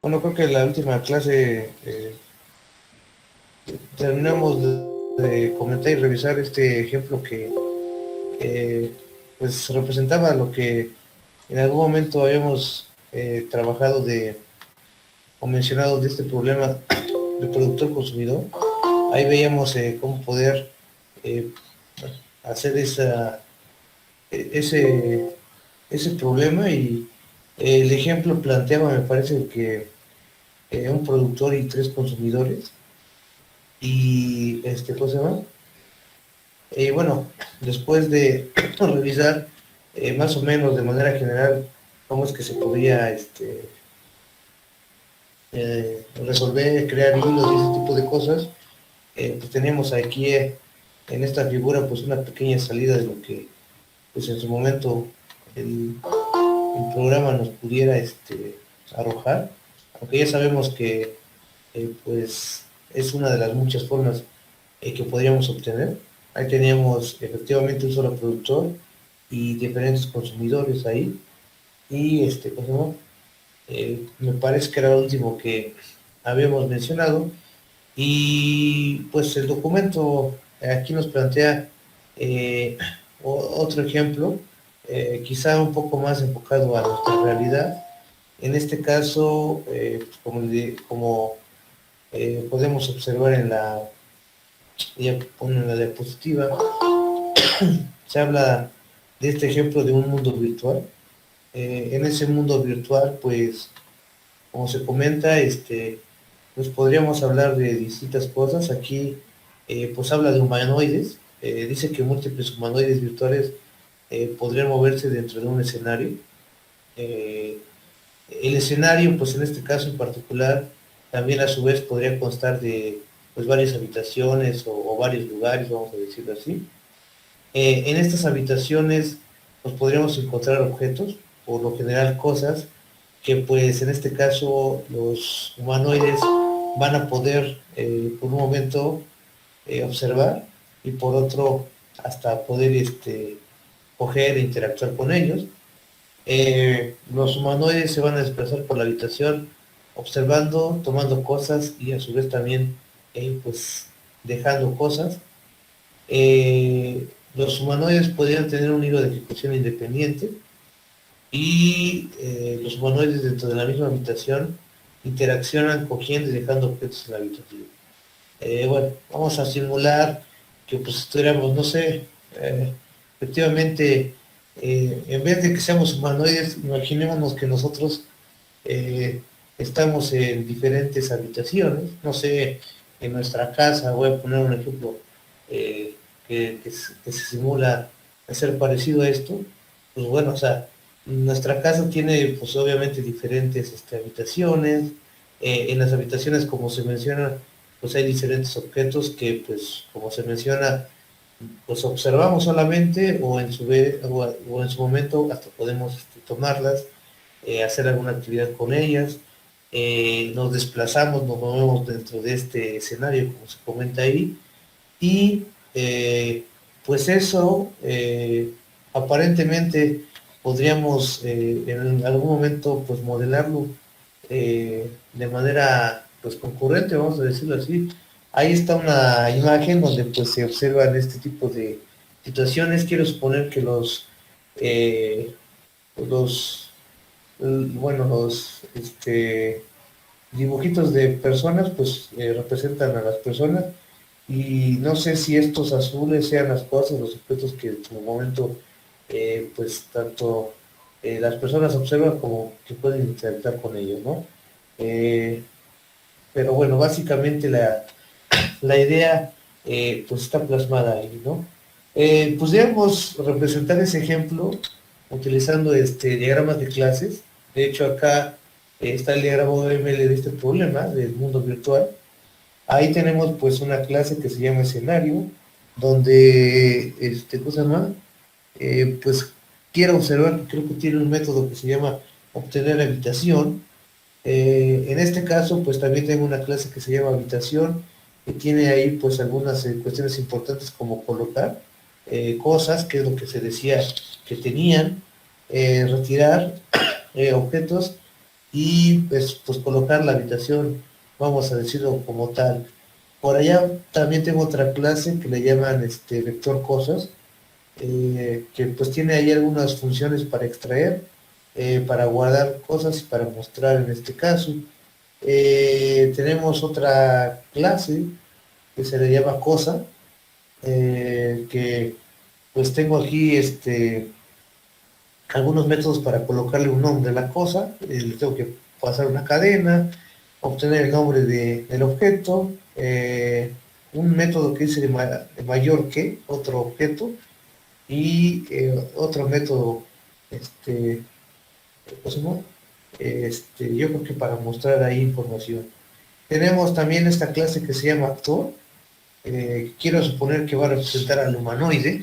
Bueno, creo que en la última clase terminamos de comentar y revisar este ejemplo que pues representaba lo que en algún momento habíamos trabajado o mencionado de este problema de productor-consumidor. Ahí veíamos cómo poder eh, hacer ese, ese problema y el ejemplo planteaba, me parece que un productor y tres consumidores y ¿cómo se llama? Y bueno, después de revisar más o menos de manera general cómo es que se podría resolver, crear hilos y ese tipo de cosas, pues teníamos aquí en esta figura pues una pequeña salida de lo que pues en su momento el programa nos pudiera arrojar, aunque ya sabemos que pues es una de las muchas formas que podríamos obtener. Ahí teníamos efectivamente un solo productor y diferentes consumidores ahí. Y ¿cómo se llama? Me parece que era el último que habíamos mencionado. Y pues el documento aquí nos plantea otro ejemplo, quizá un poco más enfocado a nuestra realidad. En este caso, pues, como podemos observar ya pone en la diapositiva, se habla de este ejemplo de un mundo virtual. En ese mundo virtual, pues, como se comenta, pues podríamos hablar de distintas cosas. Aquí, pues habla de humanoides. Dice que múltiples humanoides virtuales podrían moverse dentro de un escenario. Eh, el escenario, pues en este caso en particular, también a su vez podría constar de pues varias habitaciones o varios lugares, vamos a decirlo así. En estas habitaciones pues podríamos encontrar objetos, por lo general cosas, que pues en este caso los humanoides van a poder por un momento observar y por otro hasta poder coger e interactuar con ellos. Los humanoides se van a desplazar por la habitación observando, tomando cosas y a su vez también pues dejando cosas. Los humanoides podrían tener un hilo de ejecución independiente y los humanoides dentro de la misma habitación interaccionan cogiendo y dejando objetos en la habitación. Bueno, vamos a simular que pues estuviéramos, no sé, eh, efectivamente, en vez de que seamos humanoides, imaginémonos que nosotros eh, estamos en diferentes habitaciones, no sé, en nuestra casa, voy a poner un ejemplo eh, que se simula ser parecido a esto, pues bueno, o sea, nuestra casa tiene pues obviamente diferentes habitaciones, en las habitaciones como se menciona, pues hay diferentes objetos que pues como se menciona, pues observamos solamente o en su, vez, o en su momento hasta podemos tomarlas, hacer alguna actividad con ellas, nos desplazamos, nos movemos dentro de este escenario, como se comenta ahí, y pues eso aparentemente podríamos en algún momento pues modelarlo de manera pues concurrente, vamos a decirlo así. Ahí está una imagen donde pues se observan este tipo de situaciones. Quiero suponer que eh, los bueno, los dibujitos de personas, pues representan a las personas y no sé si estos azules sean las cosas, los objetos que en su momento, pues tanto las personas observan como que pueden interactuar con ellos, ¿no? Eh, pero bueno, básicamente la idea pues está plasmada ahí, ¿no? Pudiéramos representar ese ejemplo utilizando diagramas de clases. De hecho, acá está el diagrama OML de este problema del mundo virtual. Ahí tenemos pues una clase que se llama escenario, donde, ¿cómo se llama? Pues quiero observar que creo que tiene un método que se llama obtener habitación. En este caso, pues también tengo una clase que se llama habitación, que tiene ahí pues algunas cuestiones importantes como colocar cosas, que es lo que se decía que tenían, retirar objetos y pues colocar la habitación, vamos a decirlo como tal. Por allá también tengo otra clase que le llaman vector cosas, que pues tiene ahí algunas funciones para extraer, para guardar cosas y para mostrar en este caso. Tenemos otra clase que se le llama cosa, que pues tengo aquí algunos métodos para colocarle un nombre a la cosa. Le tengo que pasar una cadena, obtener el nombre del objeto, un método que dice de mayor que otro objeto, y otro método, ¿cómo se llama? Yo creo que para mostrar ahí información. Tenemos también esta clase que se llama actor. Quiero suponer que va a representar al humanoide,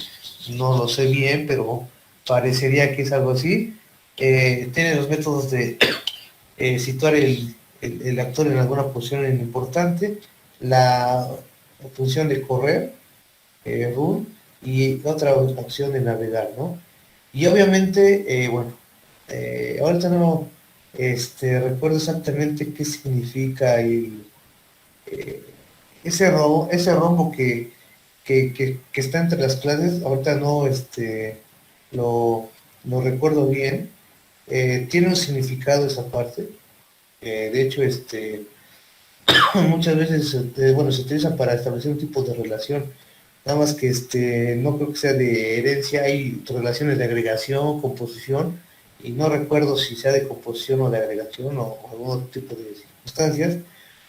no lo sé bien, pero parecería que es algo así. Tiene los métodos de situar el actor en alguna posición importante, la función de correr, run, y otra opción de navegar, ¿no? Y obviamente, bueno, ahorita no recuerdo exactamente qué significa eh, ese rombo que está entre las clases. Ahorita no lo, lo recuerdo bien. Tiene un significado esa parte. De hecho, muchas veces, bueno, se utiliza para establecer un tipo de relación. Nada más que no creo que sea de herencia, hay relaciones de agregación, composición, y no recuerdo si sea de composición o de agregación o algún otro tipo de circunstancias.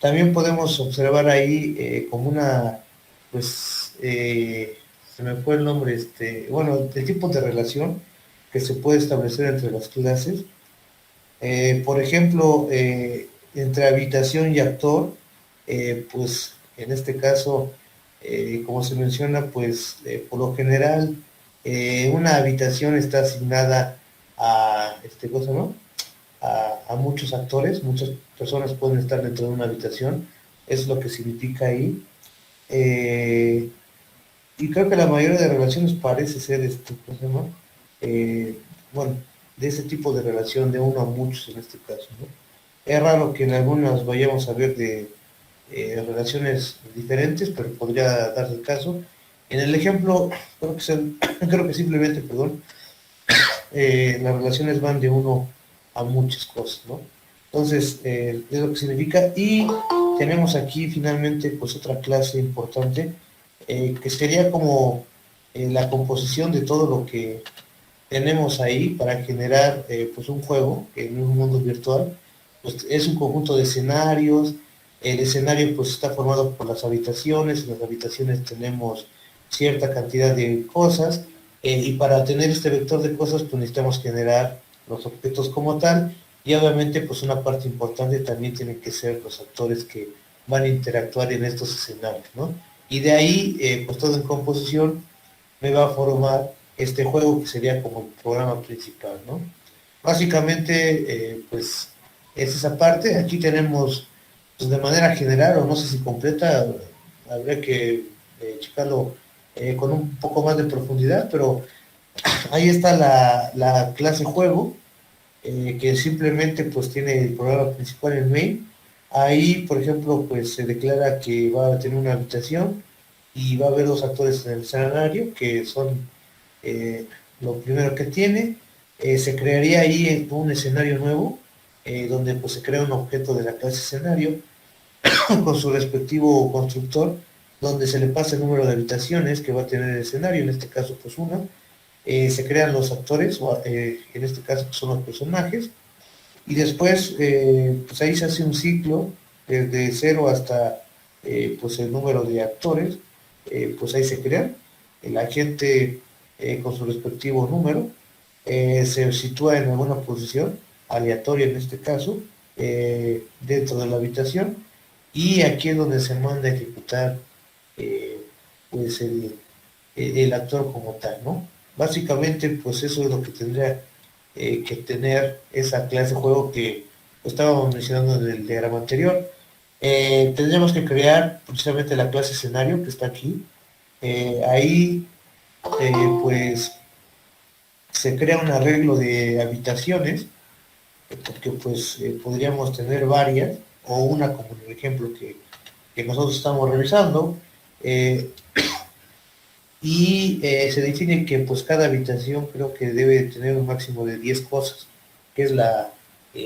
También podemos observar ahí como una, pues, se me fue el nombre, bueno, el tipo de relación que se puede establecer entre las clases. Por ejemplo, entre habitación y actor, pues en este caso, como se menciona, pues por lo general una habitación está asignada a, cosa, ¿no? A muchos actores, muchas personas pueden estar dentro de una habitación, es lo que significa ahí. Eh, y creo que la mayoría de relaciones parece ser, ¿cómo se llama? Eh, bueno, de ese tipo de relación, de uno a muchos en este caso, ¿no? Es raro que en algunas vayamos a ver de relaciones diferentes, pero podría darse el caso. En el ejemplo, creo que simplemente, perdón, las relaciones van de uno a muchas cosas, ¿no? Entonces, es lo que significa. Y tenemos aquí finalmente pues otra clase importante, que sería como la composición de todo lo que tenemos ahí para generar pues un juego en un mundo virtual. Pues es un conjunto de escenarios. El escenario pues está formado por las habitaciones. En las habitaciones tenemos cierta cantidad de cosas, y para tener este vector de cosas pues necesitamos generar los objetos como tal, y obviamente pues una parte importante también tienen que ser los actores que van a interactuar en estos escenarios, ¿no? Y de ahí pues todo en composición me va a formar este juego que sería como el programa principal, ¿no? Básicamente, pues es esa parte. Aquí tenemos, pues de manera general, o no sé si completa, habría que checarlo con un poco más de profundidad, pero ahí está la clase juego, que simplemente pues tiene el programa principal en main. Ahí, por ejemplo, pues se declara que va a tener una habitación y va a haber dos actores en el escenario, que son eh, lo primero que tiene. Se crearía ahí un escenario nuevo, donde pues se crea un objeto de la clase escenario con su respectivo constructor, donde se le pasa el número de habitaciones que va a tener el escenario, en este caso pues una. Se crean los actores, en este caso pues, son los personajes, y después pues ahí se hace un ciclo desde cero hasta pues el número de actores. Pues ahí se crean, el agente con su respectivo número se sitúa en alguna posición aleatoria en este caso, dentro de la habitación, y aquí es donde se manda a ejecutar eh, pues el actor como tal, ¿no? Básicamente, pues eso es lo que tendría que tener esa clase de juego que estábamos mencionando en el diagrama anterior. Tendríamos que crear precisamente la clase escenario que está aquí. Ahí, pues, se crea un arreglo de habitaciones, porque pues podríamos tener varias, o una como en el ejemplo que nosotros estamos revisando, y se define que pues cada habitación creo que debe tener un máximo de 10 cosas, que es la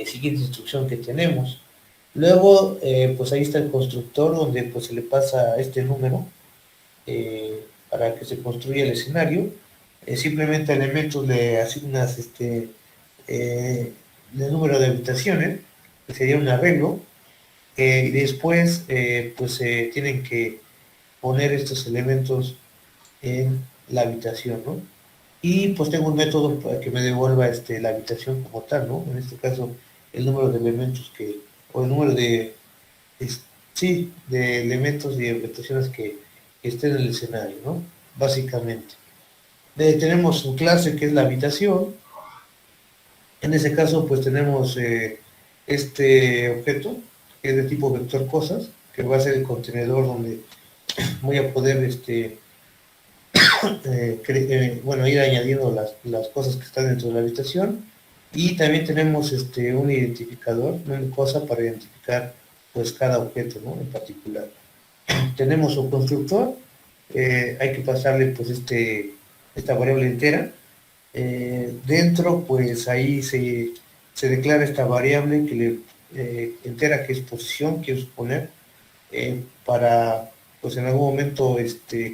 siguiente instrucción que tenemos. Luego, pues ahí está el constructor donde pues se le pasa este número para que se construya el escenario. Simplemente a elementos le asignas el número de habitaciones, que sería un arreglo, y después pues se tienen que poner estos elementos en la habitación, ¿no? Y pues tengo un método para que me devuelva la habitación como tal, ¿no? En este caso, el número de elementos o el número es- sí, de elementos y habitaciones que estén en el escenario, ¿no? Básicamente. Tenemos un clase que es la habitación. En ese caso, pues tenemos este objeto, que es de tipo vector cosas, que va a ser el contenedor donde voy a poder bueno, ir añadiendo las cosas que están dentro de la habitación. Y también tenemos un identificador, una cosa para identificar pues cada objeto, ¿no? En particular. Tenemos un constructor, hay que pasarle pues esta variable entera. Dentro pues ahí se declara esta variable que le entera, que es posición, quiero suponer, para pues en algún momento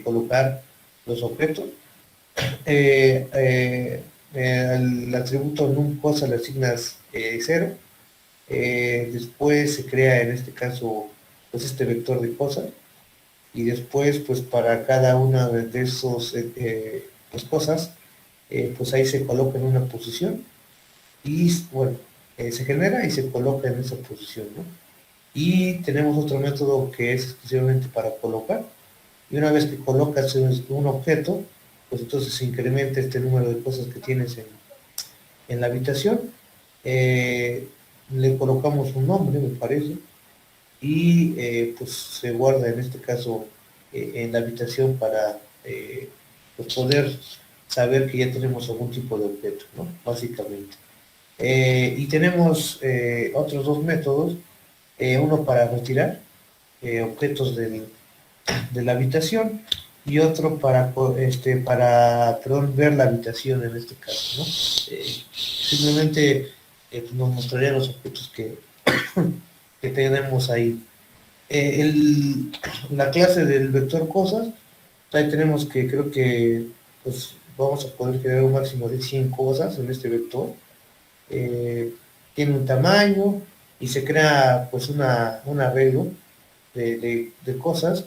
colocar los objetos. Al atributo num cosa le asignas 0. Después se crea en este caso pues este vector de cosas, y después pues para cada una de esos pues, cosas pues ahí se coloca en una posición, y bueno, se genera y se coloca en esa posición, ¿no? Y tenemos otro método que es exclusivamente para colocar, y una vez que colocas un objeto, pues entonces se incrementa este número de cosas que tienes en la habitación. Le colocamos un nombre, me parece, y pues se guarda en este caso en la habitación para pues poder saber que ya tenemos algún tipo de objeto, ¿no? Básicamente. Y tenemos otros dos métodos, uno para retirar objetos de la habitación, y otro para ver la habitación en este caso, ¿no? Simplemente nos mostraría los objetos que tenemos ahí. La clase del vector cosas, ahí tenemos que creo que pues vamos a poder crear un máximo de 100 cosas en este vector. eh, Tiene un tamaño y se crea pues un arreglo de cosas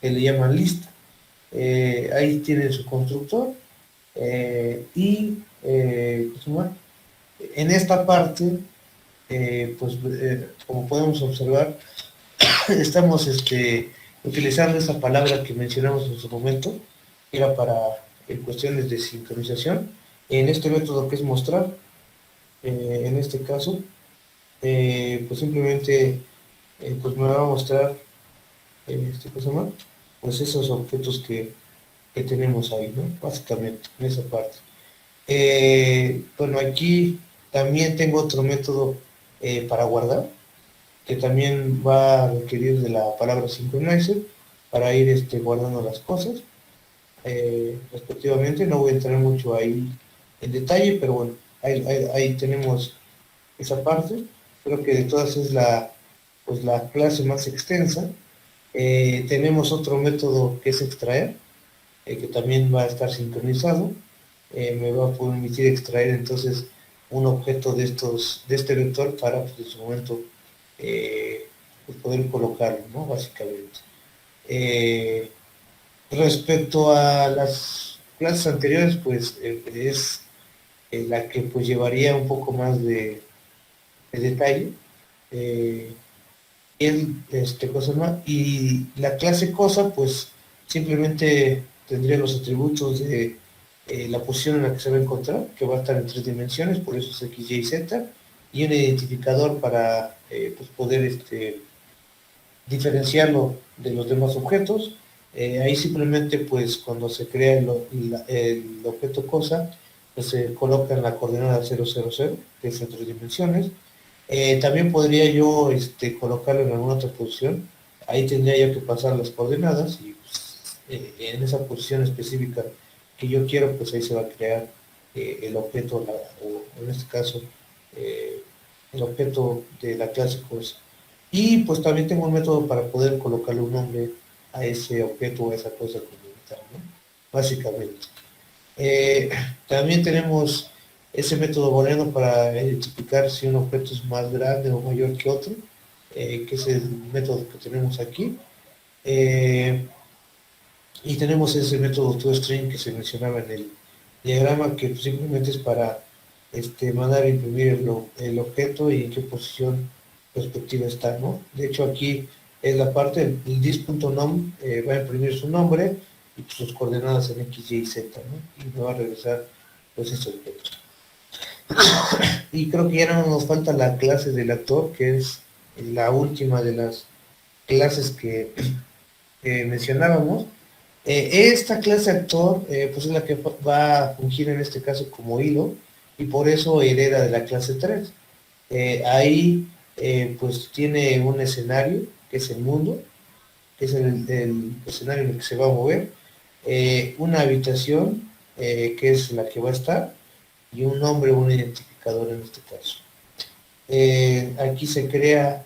que le llaman lista. Ahí tiene su constructor y ¿cómo se llama? En esta parte, pues como podemos observar, estamos utilizando esa palabra que mencionamos en su momento, que era para cuestiones de sincronización. En este método que es mostrar, en este caso, pues simplemente pues me va a mostrar, cosa más, pues esos objetos que tenemos ahí, ¿no? Básicamente, en esa parte. Bueno, aquí también tengo otro método para guardar, que también va a requerir de la palabra synchronizer para ir guardando las cosas respectivamente. No voy a entrar mucho ahí en detalle, pero bueno, ahí tenemos esa parte. Creo que de todas es pues la clase más extensa. Tenemos otro método que es extraer, que también va a estar sincronizado. Me va a permitir extraer entonces un objeto de este vector para pues, en su momento pues, poder colocarlo, ¿no? Básicamente. Eh, Respecto a las clases anteriores, pues es la que pues llevaría un poco más de detalle. Eh, Cosa más. Y la clase cosa, pues simplemente tendría los atributos de la posición en la que se va a encontrar, que va a estar en 3 dimensiones, por eso es X, Y, Z, y un identificador para pues poder diferenciarlo de los demás objetos. Ahí simplemente, pues cuando se crea el objeto cosa, pues se coloca en la coordenada 000, que es en 3 dimensiones. También podría yo colocarlo en alguna otra posición. Ahí tendría yo que pasar las coordenadas y pues, en esa posición específica que yo quiero, pues ahí se va a crear el objeto, o en este caso, eh, el objeto de la clase course. Y pues también tengo un método para poder colocarle un nombre a ese objeto o a esa cosa complementar, ¿no? Básicamente. Eh, También tenemos ese método booleano para identificar si un objeto es más grande o mayor que otro, que es el método que tenemos aquí. Eh, y tenemos ese método toString que se mencionaba en el diagrama, que simplemente es para mandar a imprimir el objeto y en qué posición respectiva está, ¿no? De hecho, aquí es la parte, el dis.num va a imprimir su nombre y pues, sus coordenadas en X, Y, Z, ¿no? Y me va a regresar pues ese objeto. Y creo que ya no nos falta la clase del actor, que es la última de las clases que mencionábamos. Esta clase actor, pues es la que va a fungir en este caso como hilo, y por eso hereda de la clase 3. Ahí, pues tiene un escenario, que es el mundo, que es el escenario en el que se va a mover, una habitación, que es la que va a estar, y un nombre, un identificador en este caso. Aquí se crea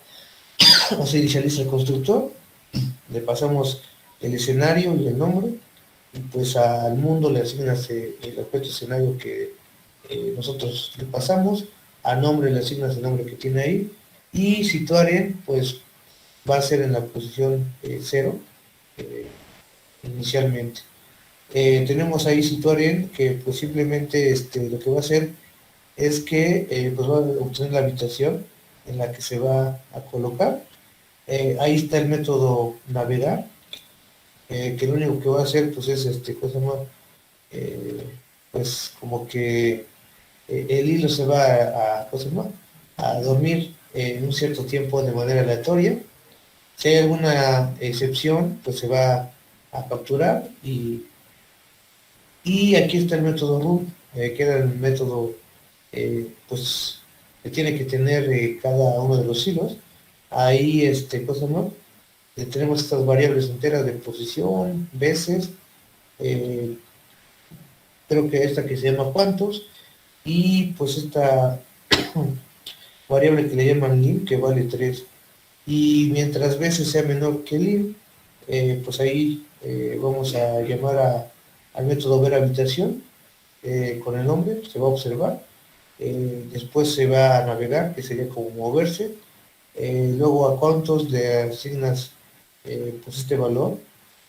o se inicializa el constructor, le pasamos el escenario y el nombre, y pues al mundo le asignas el objeto escenario que nosotros le pasamos, al nombre le asignas el nombre que tiene ahí, y situaren pues va a ser en la posición 0 inicialmente. Tenemos ahí situaren que pues simplemente lo que va a hacer es que pues va a obtener la habitación en la que se va a colocar. Ahí está el método navegar, que lo único que va a hacer pues es cosa más, pues como que el hilo se va cosa más, a dormir en un cierto tiempo de manera aleatoria. Si hay alguna excepción, pues se va a capturar, y aquí está el método root, que era el método pues que tiene que tener cada uno de los hilos. Ahí, cosa más, tenemos estas variables enteras de posición, veces, eh, creo que esta que se llama cuántos, y pues esta variable que le llaman lim, que vale 3. Y mientras veces sea menor que lim, pues ahí vamos a llamar al método ver habitación con el nombre, se va a observar. Después se va a navegar, que sería como moverse. Luego a cuántos le asignas pues este valor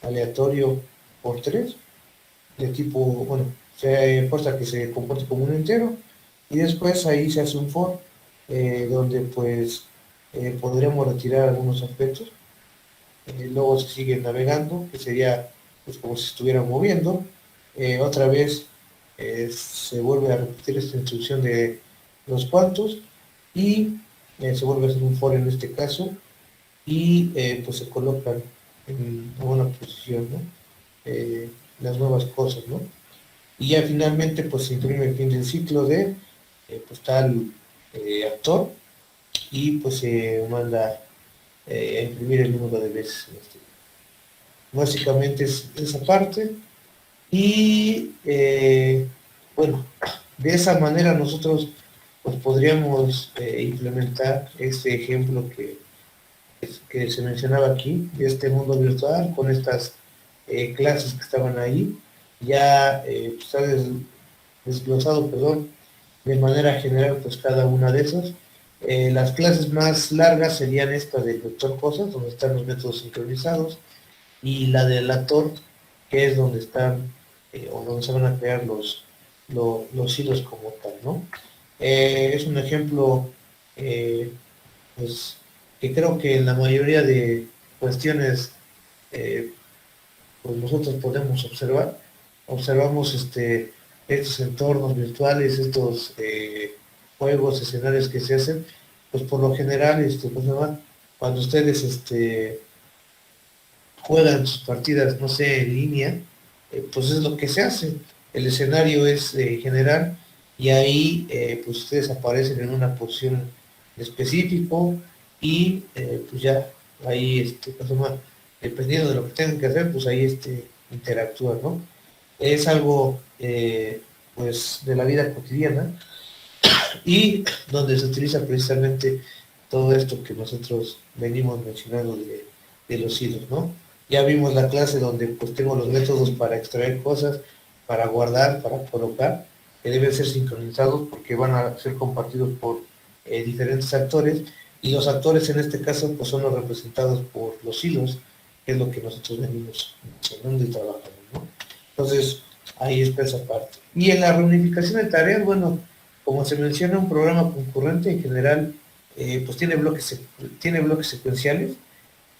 aleatorio por 3 de tipo, bueno, se fuerza que se comporte como un entero, y después ahí se hace un for, donde pues podremos retirar algunos aspectos. Luego se sigue navegando, que sería pues como si estuviera moviendo. Otra vez se vuelve a repetir esta instrucción de los cuantos, y se vuelve a hacer un for en este caso, y pues se colocan en una posición, ¿no? Las nuevas cosas, ¿no? Y ya finalmente pues se imprime el fin del ciclo de pues tal actor, y pues se manda a imprimir el número de veces. Básicamente es esa parte, y bueno, de esa manera nosotros pues podríamos implementar este ejemplo que se mencionaba aquí, de este mundo virtual, con estas clases que estaban ahí. Ya está desglosado, perdón, de manera general, pues cada una de esas. Las clases más largas serían esta del vector cosas, donde están los métodos sincronizados, y la del actor, que es donde están, o donde se van a crear los hilos como tal, ¿no? Es un ejemplo, pues, que creo que en la mayoría de cuestiones, eh, pues nosotros podemos observar. Observamos estos entornos virtuales, estos juegos, escenarios que se hacen, pues por lo general, pues, cuando ustedes juegan sus partidas, no sé, en línea, pues es lo que se hace. el escenario es general y ahí pues ustedes aparecen en una posición específico y pues ya ahí dependiendo de lo que tengan que hacer, pues ahí interactúan, ¿no? Es algo pues de la vida cotidiana y donde se utiliza precisamente todo esto que nosotros venimos mencionando de los hilos, ¿no? Ya vimos la clase donde pues tengo los métodos para extraer cosas, para guardar, para colocar, que deben ser sincronizados porque van a ser compartidos por diferentes actores y los actores en este caso pues son los representados por los hilos, que es lo que nosotros venimos mencionando y trabajando, ¿no? Entonces, ahí está esa parte. Y en la reunificación de tareas, bueno, como se menciona, un programa concurrente en general pues tiene bloques secuenciales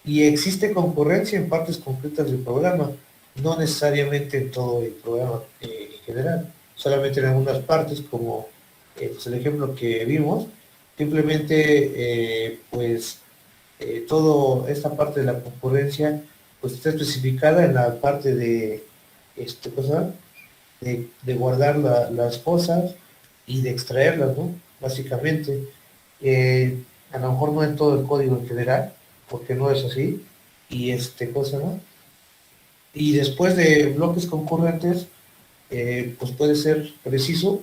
y existe concurrencia en partes concretas del programa, no necesariamente en todo el programa en general, solamente en algunas partes, como pues el ejemplo que vimos, simplemente toda esta parte de la concurrencia pues está especificada en la parte de, cosa, de guardar las cosas y de extraerlas, ¿no? Básicamente, a lo mejor no en todo el código en general, porque no es así, y cosa, ¿no? Y después de bloques concurrentes, pues puede ser preciso,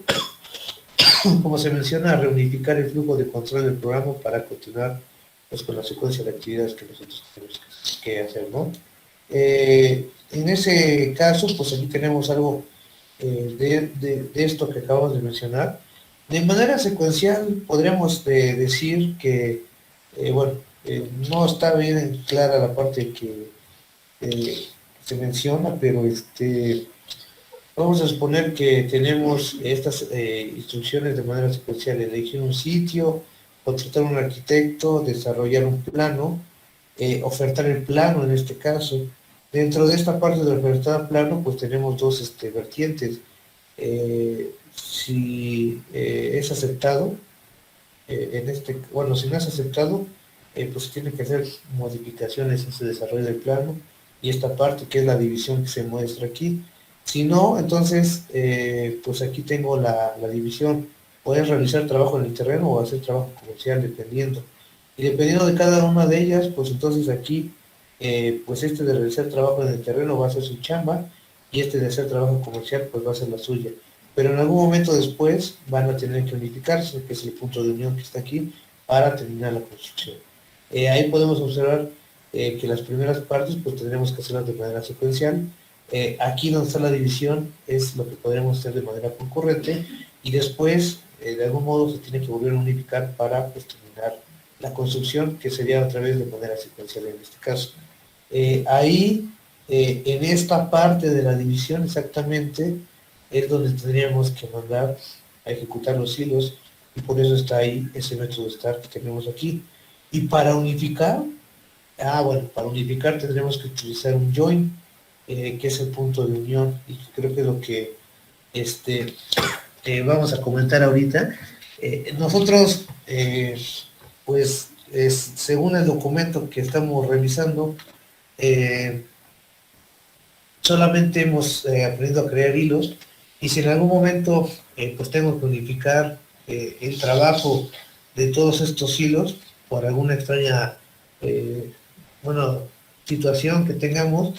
como se menciona, reunificar el flujo de control del programa para continuar pues, con la secuencia de actividades que nosotros tenemos que hacer, ¿no? En ese caso, pues aquí tenemos algo de esto que acabamos de mencionar. De manera secuencial, podríamos decir que, bueno, no está bien clara la parte que se menciona, pero vamos a suponer que tenemos estas instrucciones de manera secuencial: elegir un sitio, contratar un arquitecto, desarrollar un plano, ofertar el plano en este caso. Dentro de esta parte de ofertar plano, pues tenemos dos vertientes. Si es aceptado, bueno, si no es aceptado, pues tiene que hacer modificaciones en ese desarrollo del plano y esta parte que es la división que se muestra aquí. Si no, entonces, pues aquí tengo la división. Puedes realizar trabajo en el terreno o hacer trabajo comercial, dependiendo. Y dependiendo de cada una de ellas, pues entonces aquí, pues de realizar trabajo en el terreno va a ser su chamba y de hacer trabajo comercial, pues va a ser la suya. Pero en algún momento después van a tener que unificarse, que es el punto de unión que está aquí, para terminar la construcción. Ahí podemos observar que las primeras partes pues tendremos que hacerlas de manera secuencial. Aquí donde está la división es lo que podremos hacer de manera concurrente y después de algún modo se tiene que volver a unificar para pues, terminar la construcción, que sería otra vez de manera secuencial en este caso. Ahí, en esta parte de la división exactamente, es donde tendríamos que mandar a ejecutar los hilos y por eso está ahí ese método start que tenemos aquí. Y para unificar, bueno, para unificar tendremos que utilizar un join, que es el punto de unión y creo que es lo que vamos a comentar ahorita. Nosotros, pues, según el documento que estamos revisando, solamente hemos aprendido a crear hilos y si en algún momento pues tengo que unificar el trabajo de todos estos hilos por alguna extraña bueno, situación que tengamos,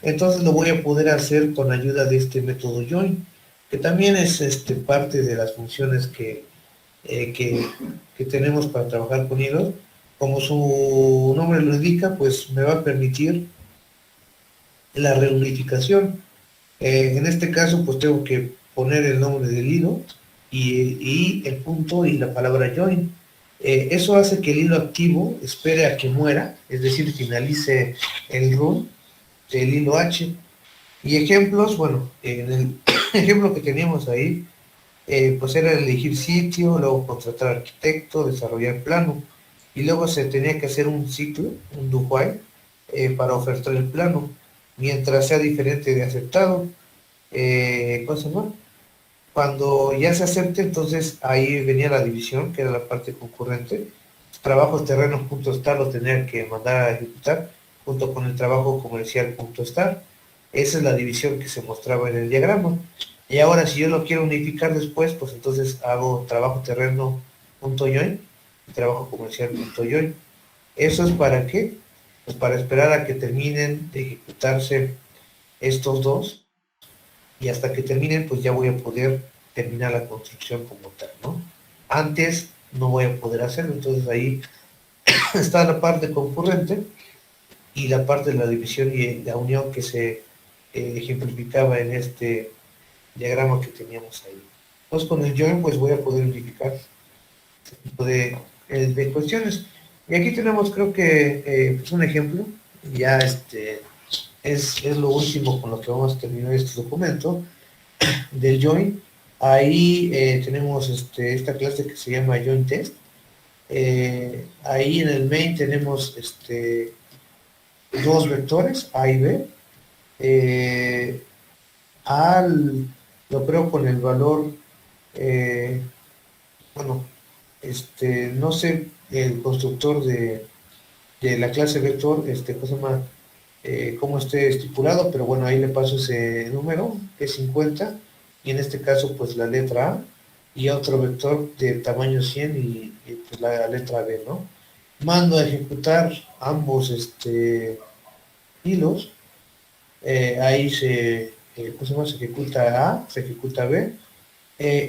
entonces lo voy a poder hacer con ayuda de este método join, que también es parte de las funciones eh, que, que tenemos para trabajar con hilos. Como su nombre lo indica, pues me va a permitir la reunificación. En este caso, pues tengo que poner el nombre del hilo y el punto y la palabra join. Eso hace que el hilo activo espere a que muera, es decir, finalice el run del hilo H. Y ejemplos, bueno, en el ejemplo que teníamos ahí, pues era elegir sitio, luego contratar arquitecto, desarrollar plano, y luego se tenía que hacer un ciclo, un do while, para ofertar el plano, mientras sea diferente de aceptado. ¿Cómo se Cuando ya se acepte, entonces ahí venía la división, que era la parte concurrente. Trabajos terrenos.star lo tenía que mandar a ejecutar junto con el trabajo comercial.star. Esa es la división que se mostraba en el diagrama. Y ahora si yo lo quiero unificar después, pues entonces hago trabajo terreno.join y trabajo comercial.join. ¿Eso es para qué? Pues para esperar a que terminen de ejecutarse estos dos, y hasta que terminen pues ya voy a poder terminar la construcción como tal, ¿no? Antes no voy a poder hacerlo, entonces ahí está la parte concurrente y la parte de la división y la unión que se ejemplificaba en este diagrama que teníamos ahí. Entonces con el join pues voy a poder unificar este tipo de cuestiones. Y aquí tenemos creo que pues un ejemplo, ya es lo último con lo que vamos a terminar este documento del join. Ahí tenemos esta clase que se llama join test. Ahí en el main tenemos dos vectores, A y B. A lo creo con el valor, eh, bueno, no sé el constructor de la clase vector, ¿cómo se llama? Cómo esté estipulado, pero bueno, ahí le paso ese número, que es 50, y en este caso pues la letra A, y otro vector de tamaño 100 y pues la letra B, ¿no? Mando a ejecutar ambos hilos, ahí ¿cómo se llama? Se ejecuta A, se ejecuta B,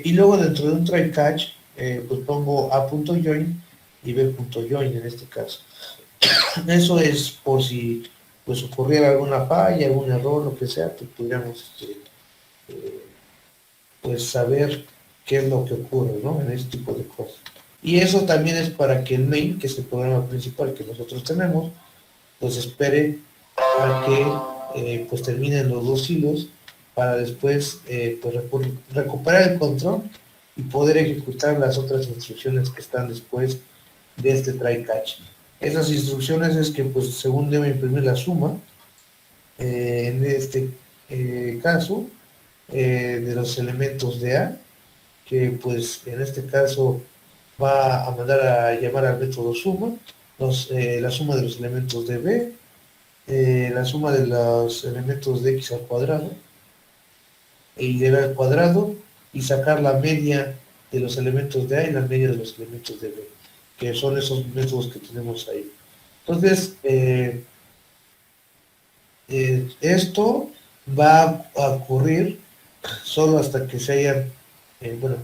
y luego dentro de un try catch, pues pongo A.join y B.join en este caso. Eso es por si pues ocurriera alguna falla, algún error, lo que sea, pues pudiéramos eh, pues saber qué es lo que ocurre, ¿no? En este tipo de cosas. Y eso también es para que el main, que es el programa principal que nosotros tenemos, pues espere a que pues terminen los dos hilos para después pues recuperar el control y poder ejecutar las otras instrucciones que están después de este try catch. Esas instrucciones es que pues según debe imprimir la suma, en este caso, de los elementos de A, que pues en este caso va a mandar a llamar al método suma, la suma de los elementos de B, la suma de los elementos de X al cuadrado, y de B al cuadrado, y sacar la media de los elementos de A y la media de los elementos de B, que son esos métodos que tenemos ahí. Entonces, esto va a ocurrir solo hasta que se hayan, bueno,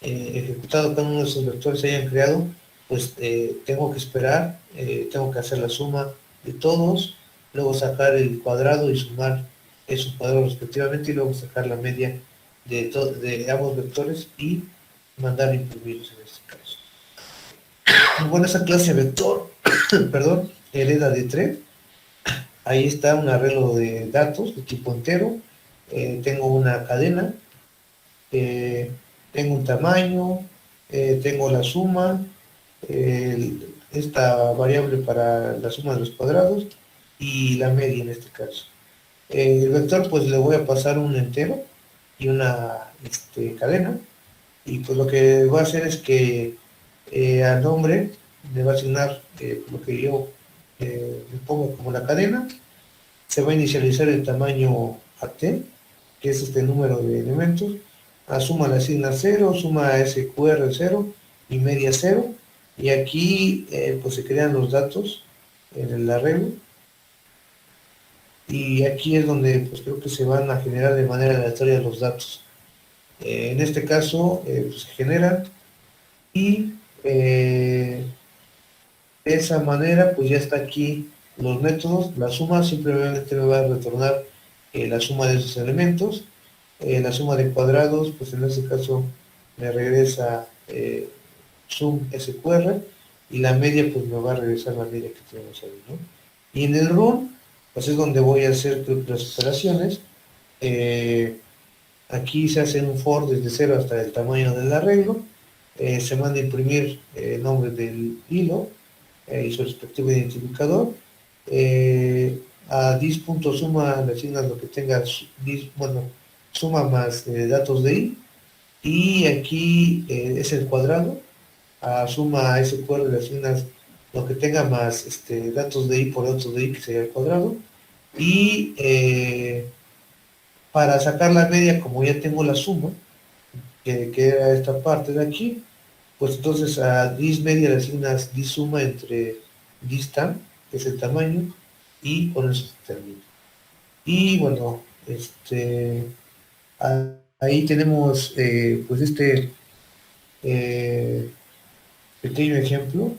ejecutado cada uno de esos vectores, se hayan creado, pues tengo que esperar, tengo que hacer la suma de todos, luego sacar el cuadrado y sumar esos cuadrados respectivamente, y luego sacar la media de ambos vectores y mandar a imprimirlos en este caso. Bueno, esa clase vector, perdón, hereda de 3. Ahí está un arreglo de datos de tipo entero. Tengo una cadena, eh, tengo un tamaño, tengo la suma, esta variable para la suma de los cuadrados y la media en este caso. El vector pues le voy a pasar un entero y una cadena, y pues lo que voy a hacer es que al nombre le va a asignar lo que yo le pongo como la cadena. Se va a inicializar el tamaño AT, que es este número de elementos. A suma le asigna 0, suma a SQR 0 y media 0. Y aquí pues se crean los datos en el arreglo. Y aquí es donde pues creo que se van a generar de manera aleatoria los datos. En este caso pues, se generan y de esa manera pues ya está aquí los métodos. La suma simplemente me va a retornar la suma de esos elementos. La suma de cuadrados, pues en este caso me regresa sum SQR, y la media pues me va a regresar la media que tenemos ahí, ¿no? Y en el run, pues es donde voy a hacer las operaciones. Aquí se hace un for desde 0 hasta el tamaño del arreglo. Se manda a imprimir el nombre del hilo y su respectivo identificador. A dis.suma le asignas lo que tenga, bueno, suma más datos de i, y aquí es el cuadrado. A suma SQR le asignas lo que tenga más datos de i por datos de i, que sería el cuadrado, y Para sacar la media, como ya tengo la suma, que era esta parte de aquí, pues entonces a dis media le asignas dis suma entre distan, que es el tamaño, y con eso se termina. Y bueno, ahí tenemos pues eh, pequeño ejemplo.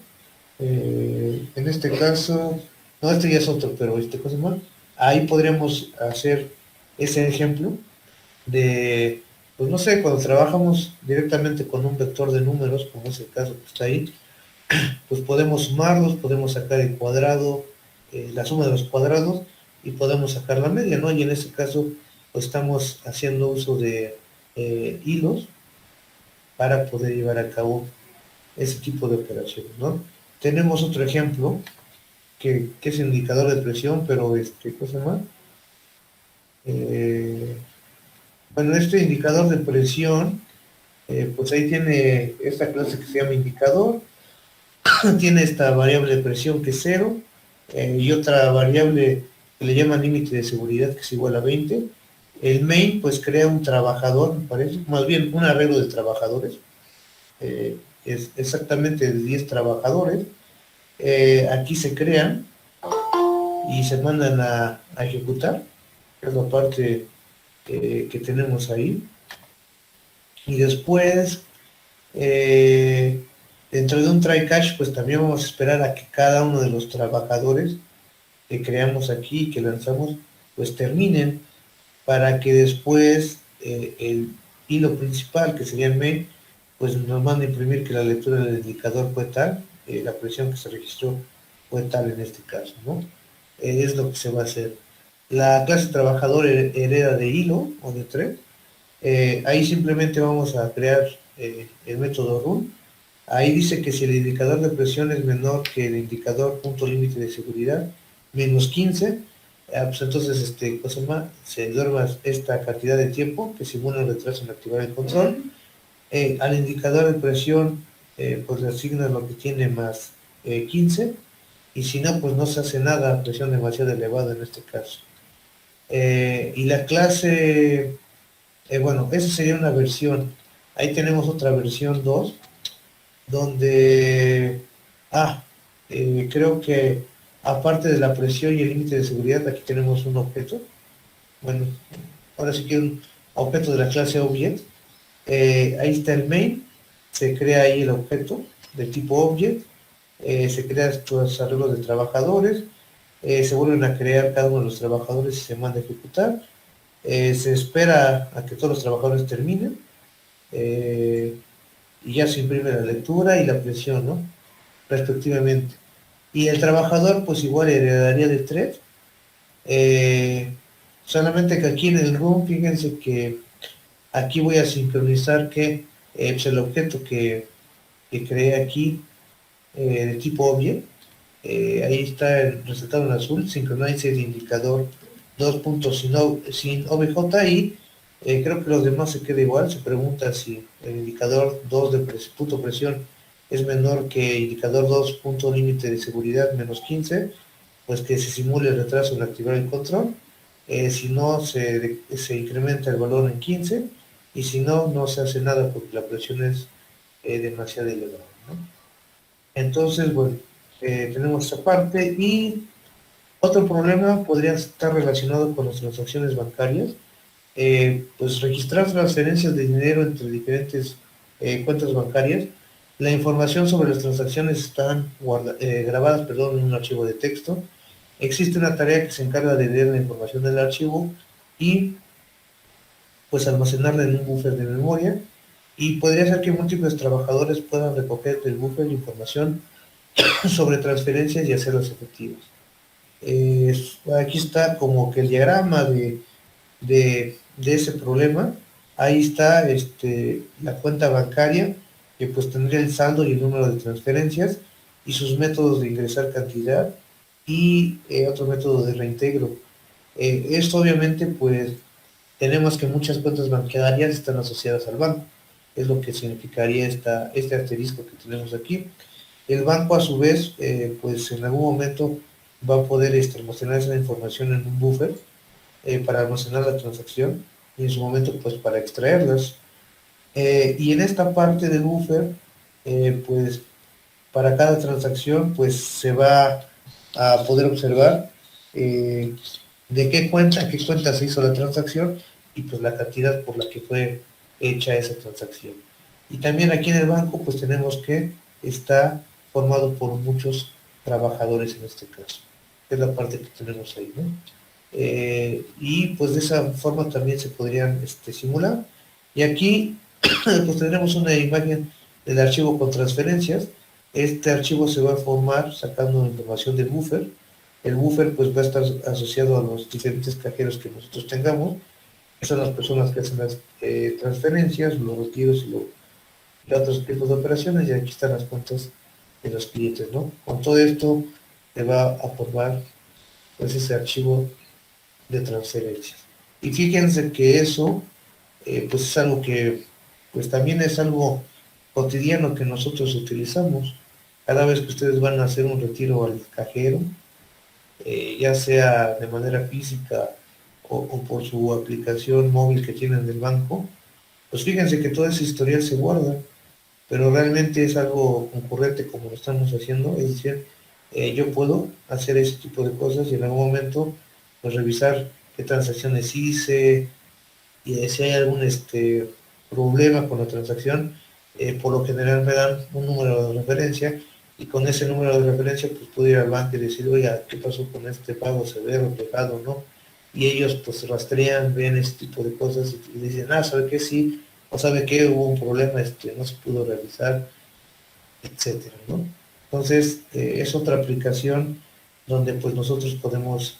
En este caso, no, este ya es otro, pero cosa más. Ahí podríamos hacer ese ejemplo de, pues no sé, cuando trabajamos directamente con un vector de números, como es el caso que está ahí, pues podemos sumarlos, podemos sacar el cuadrado, la suma de los cuadrados, y podemos sacar la media, ¿no? Y en este caso, pues estamos haciendo uso de hilos para poder llevar a cabo ese tipo de operaciones, ¿no? Tenemos otro ejemplo, que es indicador de presión, pero ¿qué se llama? Bueno, este indicador de presión, pues ahí tiene esta clase que se llama indicador, tiene esta variable de presión que es 0, y otra variable que le llaman límite de seguridad que es igual a 20. El main pues crea un trabajador, me parece, más bien un arreglo de trabajadores, es exactamente de 10 trabajadores. Aquí se crean y se mandan a ejecutar, que es la parte que tenemos ahí. Y después, dentro de un try catch, pues también vamos a esperar a que cada uno de los trabajadores que creamos aquí, que lanzamos, pues terminen, para que después el hilo principal, que sería el main, pues nos manda a imprimir que la lectura del indicador fue tal, la presión que se registró fue tal en este caso, ¿no? Es lo que se va a hacer. La clase trabajador hereda de hilo o de thread. Ahí simplemente vamos a crear el método run. Ahí dice que si el indicador de presión es menor que el indicador punto límite de seguridad, menos 15, pues entonces cosa se duerma esta cantidad de tiempo que simula un retraso en activar el control. Al indicador de presión, pues le asigna lo que tiene más 15, y si no, pues no se hace nada, presión demasiado elevada en este caso. Y la clase, bueno, esa sería una versión. Ahí tenemos otra versión 2 donde, creo que aparte de la presión y el límite de seguridad, aquí tenemos un objeto. Bueno, ahora sí que un objeto de la clase Object. Ahí está el main, se crea ahí el objeto de tipo Object, se crean estos arreglos de trabajadores, se vuelven a crear cada uno de los trabajadores y se manda a ejecutar. Se espera a que todos los trabajadores terminen, y ya se imprime la lectura y la presión, ¿no? Respectivamente. Y el trabajador, pues igual heredaría de thread, solamente que aquí en el room, fíjense que aquí voy a sincronizar que pues el objeto que creé aquí, de tipo object, ahí está el resaltado en azul, sincronize el indicador 2 puntos sin OBJ, y creo que los demás se queda igual. Se pregunta si el indicador 2 de punto presión es menor que indicador 2 punto límite de seguridad menos 15, pues que se simule el retraso en activar el control. Si no, se incrementa el valor en 15, y si no, no se hace nada porque la presión es demasiado elevada, ¿no? Entonces, bueno, tenemos esta parte, y otro problema podría estar relacionado con las transacciones bancarias. Pues registrar transferencias de dinero entre diferentes cuentas bancarias. La información sobre las transacciones están grabadas, perdón, en un archivo de texto. Existe una tarea que se encarga de leer la información del archivo y pues almacenarla en un buffer de memoria, y podría ser que múltiples trabajadores puedan recoger del buffer información sobre transferencias y hacerlas efectivas. Aquí está como que el diagrama de ese problema. Ahí está la cuenta bancaria, que pues tendría el saldo y el número de transferencias y sus métodos de ingresar cantidad, y otro método de reintegro. Esto obviamente pues tenemos que muchas cuentas bancarias están asociadas al banco, es lo que significaría este asterisco que tenemos aquí. El banco a su vez, pues en algún momento va a poder almacenar esa información en un buffer, para almacenar la transacción y en su momento pues para extraerlas. Y en esta parte del buffer, pues para cada transacción pues se va a poder observar de qué cuenta se hizo la transacción y pues la cantidad por la que fue hecha esa transacción. Y también aquí en el banco pues tenemos que está formado por muchos trabajadores en este caso, que es la parte que tenemos ahí, ¿no? Y pues de esa forma también se podrían simular. Y aquí pues tendremos una imagen del archivo con transferencias. Este archivo se va a formar sacando información del buffer. El buffer pues va a estar asociado a los diferentes cajeros que nosotros tengamos. Son las personas que hacen las transferencias, los retiros y otros tipos de operaciones. Y aquí están las cuentas de los clientes, ¿no? Con todo esto se va a formar pues ese archivo de transferencias. Y fíjense que eso pues es algo que pues también es algo cotidiano que nosotros utilizamos. Cada vez que ustedes van a hacer un retiro al cajero, ya sea de manera física o por su aplicación móvil que tienen del banco, pues fíjense que todo ese historial se guarda, pero realmente es algo concurrente como lo estamos haciendo, es decir, yo puedo hacer ese tipo de cosas y en algún momento pues revisar qué transacciones hice, y si hay algún problema con la transacción, por lo general me dan un número de referencia y con ese número de referencia pues puedo ir al banco y decir, oiga, ¿qué pasó con este pago? ¿Se ve reflejado o no? Y ellos pues rastrean, ven este tipo de cosas y dicen, ¿sabe qué? Sí, o ¿sabe qué? Hubo un problema, no se pudo realizar, etcétera, ¿no? Entonces, es otra aplicación donde pues nosotros podemos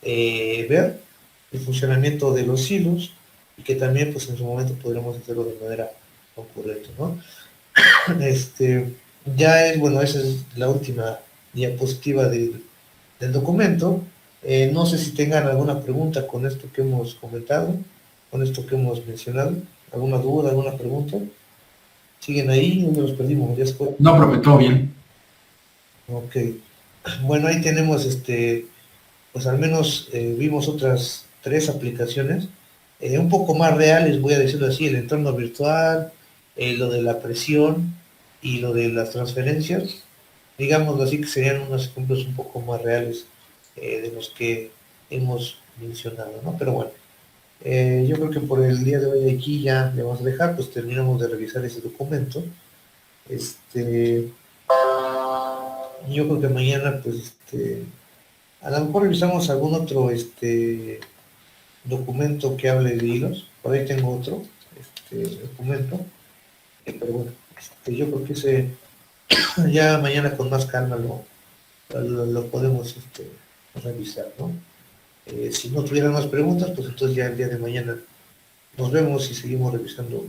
ver el funcionamiento de los hilos y que también pues en su momento podremos hacerlo de manera concurrente, ¿no? Ya es, bueno, esa es la última diapositiva del documento. No sé si tengan alguna pregunta con esto que hemos comentado, con esto que hemos mencionado, alguna duda, alguna pregunta. ¿Siguen ahí? ¿Dónde los perdimos? ¿Ya se fue? No, profe, todo bien. Ok. Bueno, ahí tenemos pues al menos vimos otras 3 aplicaciones, un poco más reales, voy a decirlo así, el entorno virtual, lo de la presión y lo de las transferencias, digámoslo así, que serían unos ejemplos un poco más reales de los que hemos mencionado, ¿no? Pero bueno, yo creo que por el día de hoy aquí ya le vamos a dejar, pues terminamos de revisar ese documento. Yo creo que mañana, pues, a lo mejor revisamos algún otro documento que hable de hilos. Por ahí tengo otro documento. Pero bueno, yo creo que ese ya mañana con más calma lo podemos revisar, ¿no? Si no tuvieran más preguntas, pues entonces ya el día de mañana nos vemos y seguimos revisando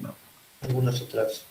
algunas otras